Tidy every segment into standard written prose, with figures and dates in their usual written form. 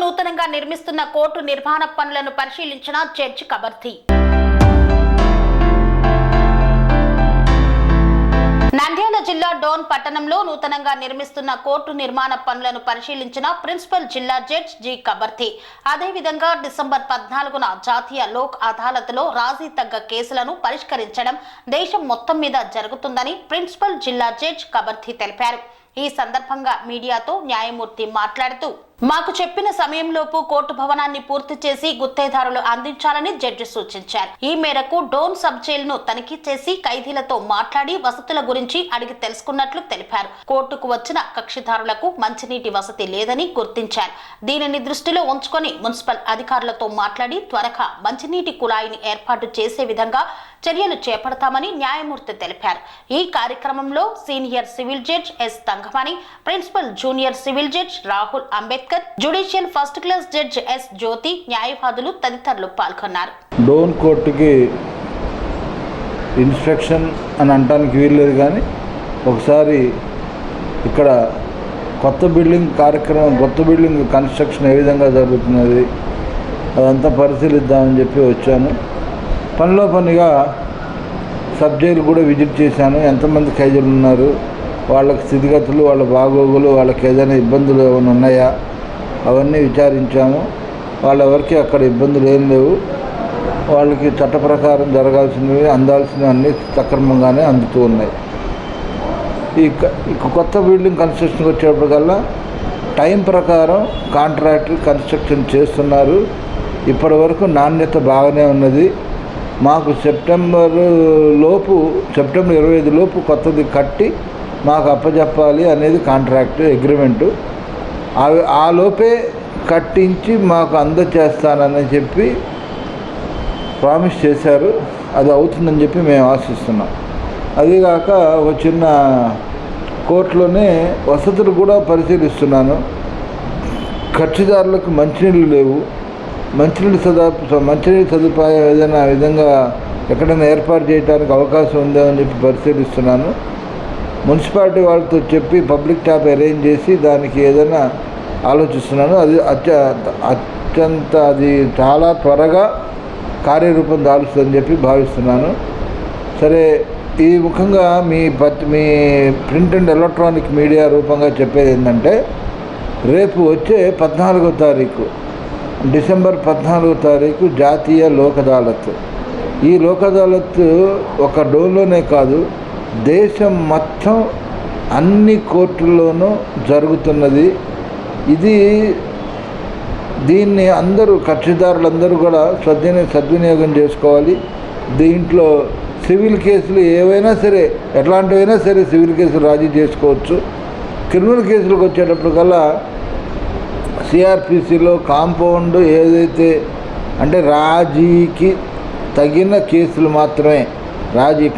నూతనంగా నిర్మిస్తున్న కోర్టు నిర్మాణ పనులను పరిశీలించిన జడ్జి కబర్తి. నంద్యాల జిల్లా డోన్ పట్టణంలో నూతనంగా నిర్మిస్తున్న కోర్టు నిర్మాణ పనులను పరిశీలించిన ప్రిన్సిపల్ జిల్లా జడ్జి జి కబర్తి. అదేవిధంగా డిసెంబర్ 14న జాతీయ లోక్ అదాలత్లో రాజీ తగ్గ కేసులను పరిష్కరించడం దేశం మొత్తం మీద జరుగుతుందని ప్రిన్సిపల్ జిల్లా జడ్జి కబర్తి తెలిపారు. ఈ సందర్భంగా మీడియాతో న్యాయమూర్తి మాట్లాడుతూ, మాకు చెప్పిన సమయంలోపు కోర్టు భవనాన్ని పూర్తి చేసి గుత్తేదారులు అందించాలని జడ్జి సూచించారు. ఈ మేరకు డోన్ సబ్ జైలును తనిఖీ చేసి ఖైదీలతో మాట్లాడి వసతుల గురించి అడిగి తెలుసుకున్నట్లు తెలిపారు. కోర్టుకు వచ్చిన కక్షిదారులకు మంచినీటి వసతి లేదని గుర్తించారు. దీనిని దృష్టిలో ఉంచుకొని మున్సిపల్ అధికారులతో మాట్లాడి త్వరగా మంచినీటి కుళాయిని ఏర్పాటు చేసే విధంగా చర్యలు చేపడతామని న్యాయమూర్తి తెలిపారు. ఈ కార్యక్రమంలో senior civil judge S Thangamani, principal junior civil judge Rahul Ambedkar, judicial first class judge S Jyothi, న్యాయవాదులు తదితరులు పాల్గొన్నారు. డోన్ కోర్టుకి ఇన్స్ట్రక్షన్ అని అనడానికి వీల్లేదు, కానీ ఒకసారి ఇక్కడ కొత్త బిల్డింగ్ కన్స్ట్రక్షన్ ఏ విధంగా జరుగుతున్నది అదంతా పరిశీలిద్దామని చెప్పి వచ్చాను. పనిలో పనిగా సబ్ జైలు కూడా విజిట్ చేశాను. ఎంతమంది ఖైదీలు ఉన్నారు, వాళ్ళకి స్థితిగతులు, వాళ్ళ బాగోగులు, వాళ్ళకి ఏదైనా ఇబ్బందులు ఏమైనా ఉన్నాయా అవన్నీ విచారించాము. వాళ్ళెవరికి అక్కడ ఇబ్బందులు ఏం లేవు. వాళ్ళకి చట్ట ప్రకారం జరగాల్సినవి, అందాల్సినవి అన్నీ సక్రమంగానే అందుతూ ఉన్నాయి. ఈ కొత్త బిల్డింగ్ కన్స్ట్రక్షన్కి వచ్చేప్పటికల్లా టైం ప్రకారం కాంట్రాక్టర్ కన్స్ట్రక్షన్ చేస్తున్నారు. ఇప్పటి వరకు నాణ్యత బాగానే ఉన్నది. మాకు సెప్టెంబర్ 25 లోపు కొత్తది కట్టి మాకు అప్పచెప్పాలి అనేది కాంట్రాక్ట్ అగ్రిమెంటు. ఆ లోపే కట్టించి మాకు అందచేస్తానని చెప్పి ప్రామిస్ చేశారు. అది అవుతుందని చెప్పి మేము ఆశిస్తున్నాం. అదిగాక ఒక చిన్న కోర్టులోనే వసతులు కూడా పరిశీలిస్తున్నాను. కక్షిదారులకు మంచినీళ్ళు లేవు. మంచినీటి సదుపాయం ఏదైనా విధంగా ఎక్కడైనా ఏర్పాటు చేయడానికి అవకాశం ఉందో అని చెప్పి పరిశీలిస్తున్నాను. మున్సిపాలిటీ వాళ్ళతో చెప్పి పబ్లిక్ ట్యాప్ అరేంజ్ చేసి దానికి ఏదైనా ఆలోచిస్తున్నాను. అది చాలా త్వరగా కార్యరూపం దాలుస్తుందని చెప్పి భావిస్తున్నాను. సరే, ఈ ముఖంగా me print and electronic media రూపంగా చెప్పేది ఏంటంటే, రేపు వచ్చే 14వ తారీఖు డిసెంబర్ 14వ తారీఖు జాతీయ లోక్ అదాలత్. ఈ లోక్ అదాలత్ ఒక డోన్లోనే కాదు, దేశం మొత్తం అన్ని కోర్టుల్లోనూ జరుగుతున్నది. దీన్ని అందరూ కక్షిదారులందరూ కూడా సద్వినియోగం చేసుకోవాలి. దీంట్లో సివిల్ కేసులు ఏవైనా సరే, ఎట్లాంటివైనా సరే సివిల్ కేసులు రాజీ చేసుకోవచ్చు. క్రిమినల్ కేసులకు వచ్చేటప్పటికల్లా సిఆర్పిసిలో కాంపౌండ్ ఏదైతే అంటే రాజీకి తగిన కేసులు మాత్రమే,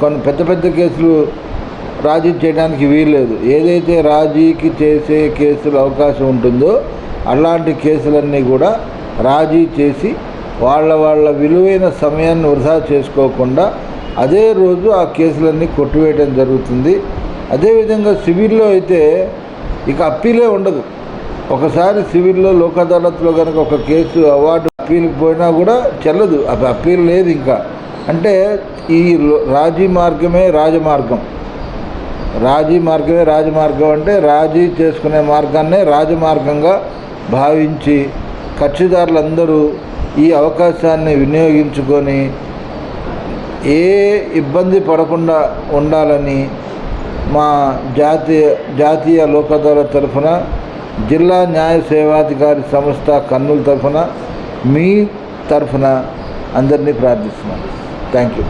కొన్ని పెద్ద కేసులు రాజీ చేయడానికి వీల్లేదు. ఏదైతే రాజీకి చేసే కేసులు అవకాశం ఉంటుందో అలాంటి కేసులన్నీ కూడా రాజీ చేసి వాళ్ళ విలువైన సమయాన్ని వృధా చేసుకోకుండా అదే రోజు ఆ కేసులన్నీ కొట్టివేయడం జరుగుతుంది. అదేవిధంగా సివిల్లో అయితే ఇక అప్పీలే ఉండదు. ఒకసారి సివిల్లో లోక్ అదాలత్లో కనుక ఒక కేసు అవార్డు అప్పీల్కి పోయినా కూడా చెల్లదు, అప్పీల్ లేదు ఇంకా. అంటే ఈ రాజీ మార్గమే రాజమార్గం అంటే రాజీ చేసుకునే మార్గాన్నే రాజమార్గంగా భావించి కక్షిదారులందరూ ఈ అవకాశాన్ని వినియోగించుకొని ఏ ఇబ్బంది పడకుండా ఉండాలని మా జాతీయ లోక్ అదాలత్ తరఫున, జిల్లా న్యాయ సేవాధికారి సంస్థ కర్నూలు తరఫున, మీ తరఫున అందరినీ ప్రార్థిస్తున్నాను. Thank you.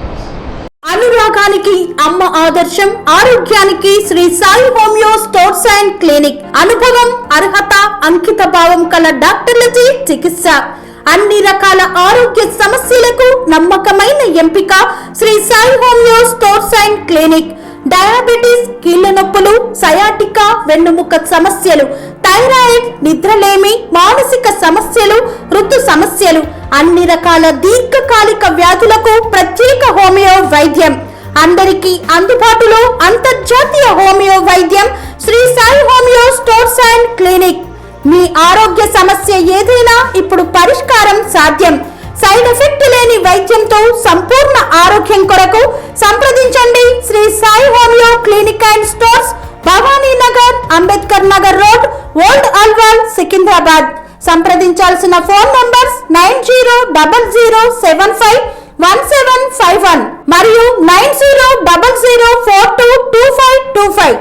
అనురాగానికి అమ్మ ఆదర్శం, ఆరోగ్యానికి Shri Sai homeo stores and clinic. అనుభవం, అర్హత, అంకిత భావం కల డాక్టర్లచే చికిత్స. అన్ని రకాల ఆరోగ్య సమస్యలకు నమ్మకమైన ఎంపిక Shri Sai homeo stores and clinic. Diabetes, కీళ్ల నొప్పులు, సయాటికా, వెన్నుముక సమస్యలు, థైరాయిడ్, నిద్రలేమి, మానసిక సమస్యలు, ఋతు సమస్యలు, అన్ని రకాల దీర్ఘకాలిక వ్యాధులకు ప్రత్యేక హోమియో వైద్యం. అందరికీ అందుబాటులో అంతర్జాతీయ హోమియో వైద్యం Shri Sai homeo stores and clinic. మీ ఆరోగ్య సమస్య ఏదైనా ఇప్పుడు పరిష్కారం సాధ్యం. సైడ్ ఎఫెక్ట్ లేని వైద్యంతో సంపూర్ణ ఆరోగ్యం కొరకు సంప్రదించండి Shri Sai homeo clinic and stores, Bhavani Nagar, Ambedkar Nagar road, old Alwal, Secunderabad. సంప్రదించాల్సిన ఫోన్ నంబర్స్ 9000751751 మరియు 9000422525.